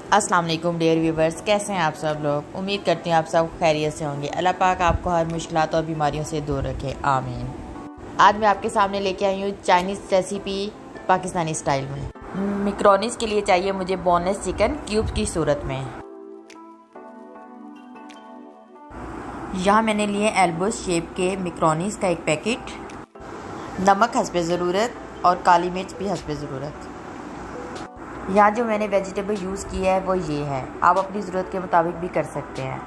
अस्सलाम वालेकुम dear viewers, कैसे हैं आप सब लोग। उम्मीद करती हूँ आप सब खैरियत से होंगे। अल्लाह पाक आपको हर मुश्किलात और बीमारियों से दूर रखे, आमीन। आज मैं आपके सामने लेके आई हूँ चाइनीज़ रेसिपी पाकिस्तानी स्टाइल में। मैकरोनीज के लिए चाहिए मुझे बोनलेस चिकन क्यूब्स की सूरत में। यहाँ मैंने लिए एल्बो शेप के मैकरोनीज का एक पैकेट, नमक हस्बे ज़रूरत और काली मिर्च भी हस्बे ज़रूरत। यहाँ जो मैंने वेजिटेबल यूज़ किया है वो ये है, आप अपनी ज़रूरत के मुताबिक भी कर सकते हैं।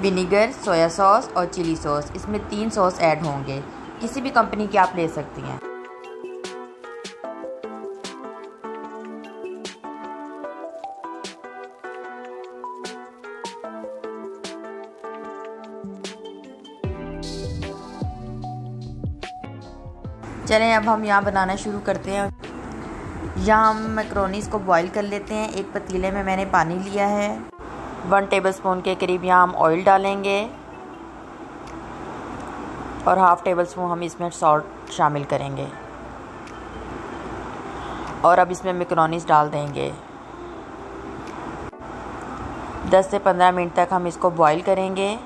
विनीगर, सोया सॉस और चिली सॉस, इसमें 3 सॉस ऐड होंगे, किसी भी कंपनी की आप ले सकती हैं। चलें अब हम यहाँ बनाना शुरू करते हैं। यहाँ हम मैकरोनीज़ को बॉईल कर लेते हैं। एक पतीले में मैंने पानी लिया है, 1 टेबलस्पून के करीब यहाँ हम ऑयल डालेंगे और हाफ़ टेबलस्पून हम इसमें सॉल्ट शामिल करेंगे और अब इसमें मैकरोनीज़ डाल देंगे। 10 से 15 मिनट तक हम इसको बॉईल करेंगे।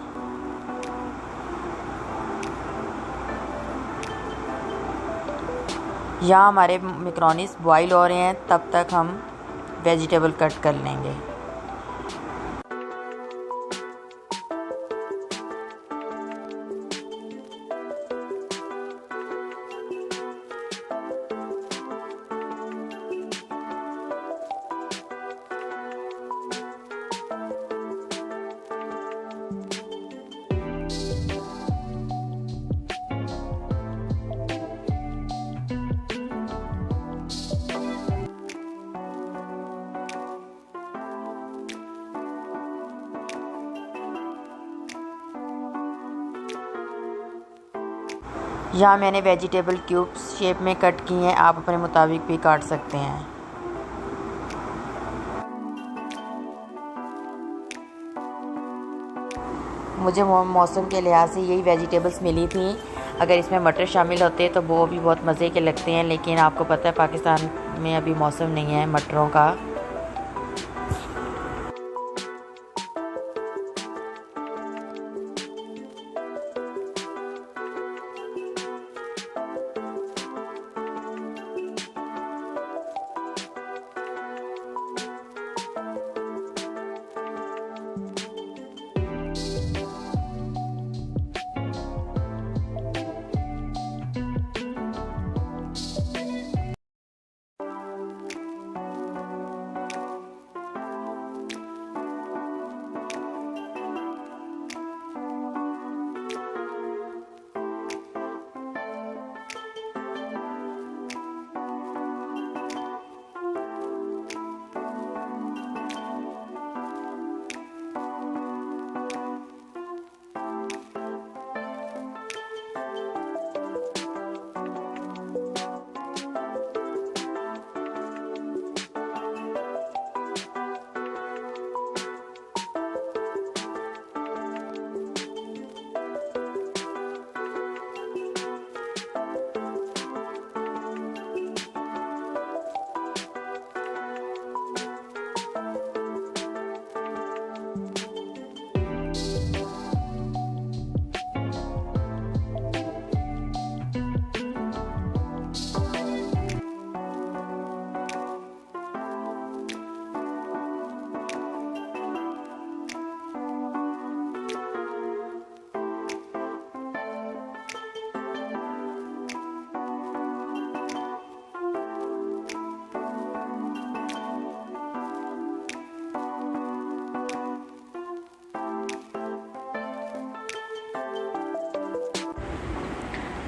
यहाँ हमारे मैकरोनीज़ बॉईल हो रहे हैं, तब तक हम वेजिटेबल कट कर लेंगे। यहाँ मैंने वेजिटेबल क्यूब्स शेप में कट किए हैं, आप अपने मुताबिक भी काट सकते हैं। मुझे मौसम के लिहाज से यही वेजिटेबल्स मिली थी। अगर इसमें मटर शामिल होते तो वो भी बहुत मज़े के लगते हैं, लेकिन आपको पता है पाकिस्तान में अभी मौसम नहीं है मटरों का।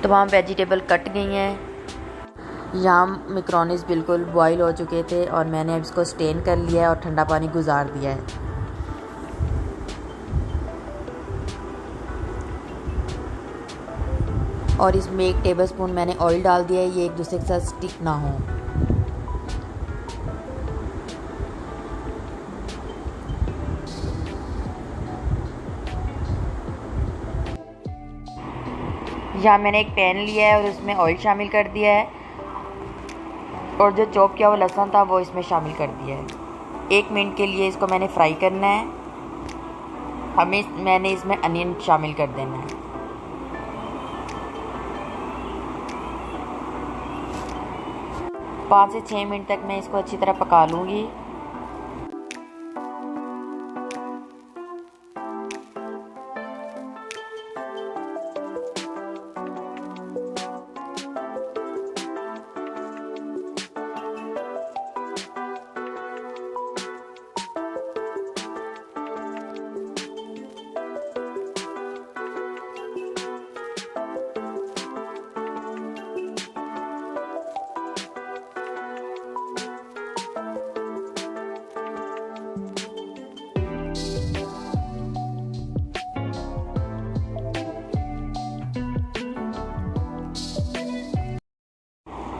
तमाम वेजिटेबल कट गई हैं। यहाँ मैकरोनीज़ बिल्कुल बॉईल हो चुके थे और मैंने अब इसको स्टेन कर लिया है और ठंडा पानी गुजार दिया है। और इसमें 1 टेबलस्पून मैंने ऑयल डाल दिया है, ये एक दूसरे के साथ स्टिक ना हो। यहाँ मैंने एक पैन लिया है और उसमें ऑयल शामिल कर दिया है और जो चॉप किया हुआ लहसुन था वो इसमें शामिल कर दिया है। 1 मिनट के लिए इसको मैंने फ्राई करना है। मैंने इसमें अनियन शामिल कर देना है। पाँच से 6 मिनट तक मैं इसको अच्छी तरह पका लूँगी।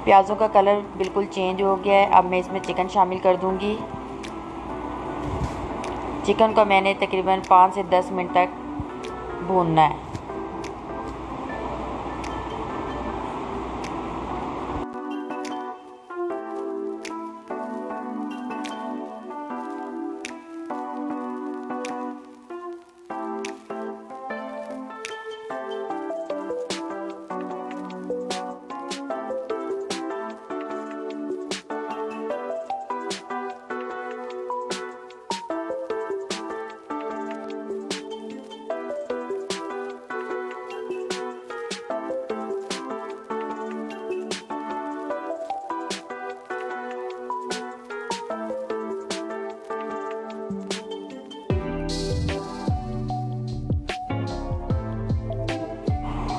प्याज़ों का कलर बिल्कुल चेंज हो गया है। अब मैं इसमें चिकन शामिल कर दूंगी। चिकन को मैंने तकरीबन 5 से 10 मिनट तक भूनना है।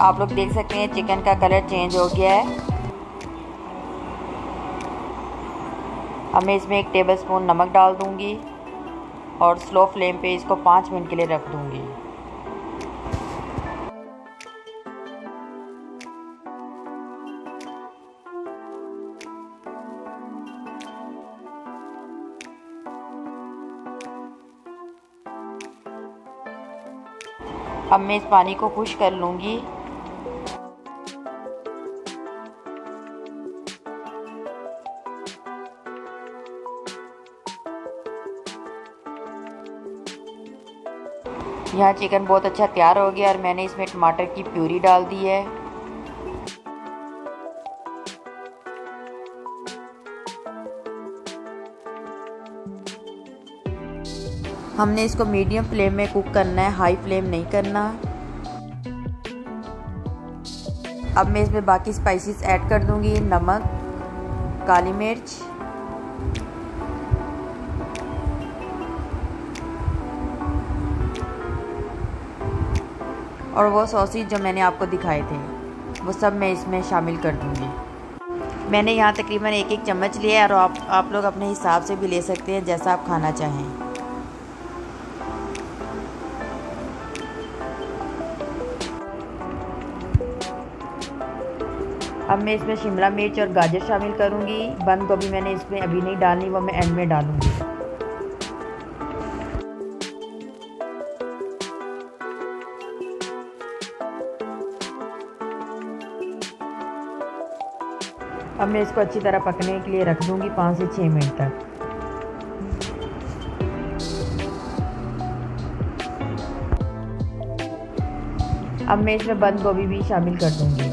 आप लोग देख सकते हैं चिकन का कलर चेंज हो गया है। अब मैं इसमें 1 टेबलस्पून नमक डाल दूंगी और स्लो फ्लेम पे इसको 5 मिनट के लिए रख दूंगी। अब मैं इस पानी को खुश कर लूंगी। यहाँ चिकन बहुत अच्छा तैयार हो गया और मैंने इसमें टमाटर की प्यूरी डाल दी है। हमने इसको मीडियम फ्लेम में कुक करना है, हाई फ्लेम नहीं करना। अब मैं इसमें बाकी स्पाइसेस ऐड कर दूंगी। नमक, काली मिर्च, और वो सॉसेज जो मैंने आपको दिखाए थे वो सब मैं इसमें शामिल कर दूंगी। मैंने यहाँ तकरीबन 1-1 चम्मच लिया है और आप लोग अपने हिसाब से भी ले सकते हैं जैसा आप खाना चाहें। अब मैं इसमें शिमला मिर्च और गाजर शामिल करूँगी। बंद गोभी मैंने इसमें अभी नहीं डालनी, वो मैं एंड में डालूँगी। अब मैं इसको अच्छी तरह पकने के लिए रख दूँगी 5 से 6 मिनट तक। अब मैं इसमें बंद गोभी भी शामिल कर दूँगी।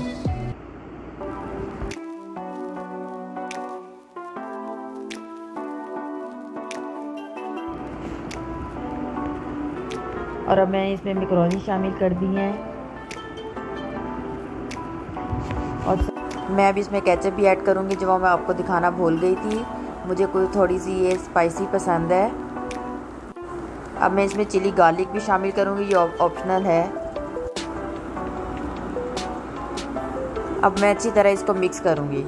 और अब मैंने इसमें मैकरोनी शामिल कर दी है और मैं अब इसमें केचप भी ऐड करूँगी जो मैं आपको दिखाना भूल गई थी। मुझे कोई थोड़ी सी ये स्पाइसी पसंद है। अब मैं इसमें चिली गार्लिक भी शामिल करूँगी, ये ऑप्शनल है। अब मैं अच्छी तरह इसको मिक्स करूँगी।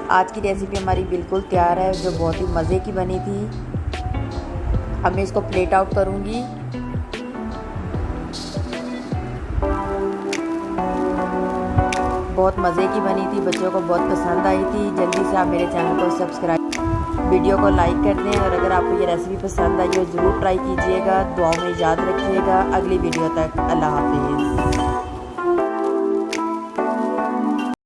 आज की रेसिपी हमारी बिल्कुल तैयार है, जो बहुत ही मज़े की बनी थी। अब मैं इसको प्लेट आउट करूँगी। बहुत मज़े की बनी थी, बच्चों को बहुत पसंद आई थी। जल्दी से आप मेरे चैनल को सब्सक्राइब, वीडियो को लाइक कर दें और अगर आपको ये रेसिपी पसंद आई हो ज़रूर ट्राई कीजिएगा। दुआओं में याद रखिएगा। अगली वीडियो तक अल्लाह हाफिज़।